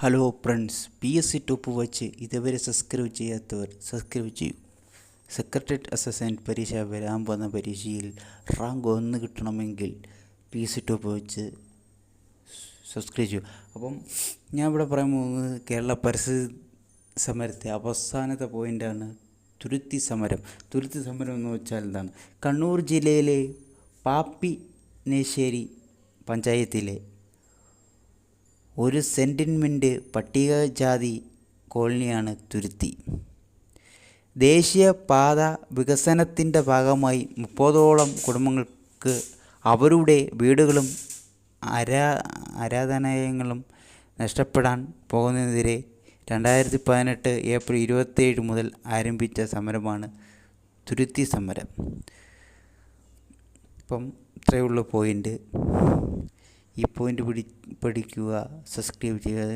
Hello friends, PSC top watch ഇതുവരെ subscribe ചെയ്യാത്തവർ subscribe ചെയ്യൂ. സെക്രട്ടേറിയറ്റ് അസിസ്റ്റൻറ്റ് പരീക്ഷ വരാൻ പോകുന്ന പരീക്ഷയിൽ റാങ്ക് 1 കിട്ടണമെങ്കിൽ PSC ടോപ്പ് വാച്ച് സബ്സ്ക്രൈബ് ചെയ്യൂ. അപ്പം ഞാൻ ഇവിടെ പറയാൻ പോകുന്നത് കേരള പരിസ്ഥിതി സമരത്തെ അവസാനത്തെ പോയിൻ്റാണ് തുരുത്തി സമരം. തുരുത്തി സമരം എന്ന് വെച്ചാൽ എന്താണ്? കണ്ണൂർ ജില്ലയിലെ പാപ്പിനശ്ശേരി പഞ്ചായത്തിലെ ഒരു സെൻറ്റിമെൻറ്റ് പട്ടികജാതി കോളനിയാണ് തുരുത്തി. ദേശീയപാത വികസനത്തിൻ്റെ ഭാഗമായി 30ഓളം കുടുംബങ്ങൾക്ക് അവരുടെ വീടുകളും ആരാധനാലയങ്ങളും നഷ്ടപ്പെടാൻ പോകുന്നതിനെതിരെ 2018 ഏപ്രിൽ 27 മുതൽ ആരംഭിച്ച സമരമാണ് തുരുത്തി സമരം. ഇപ്പം ഇത്രയേ ഉള്ളൂ പോയിൻ്റ്. ഈ പോയിൻ്റ് പഠിക്കുക, സബ്സ്ക്രൈബ് ചെയ്യാതെ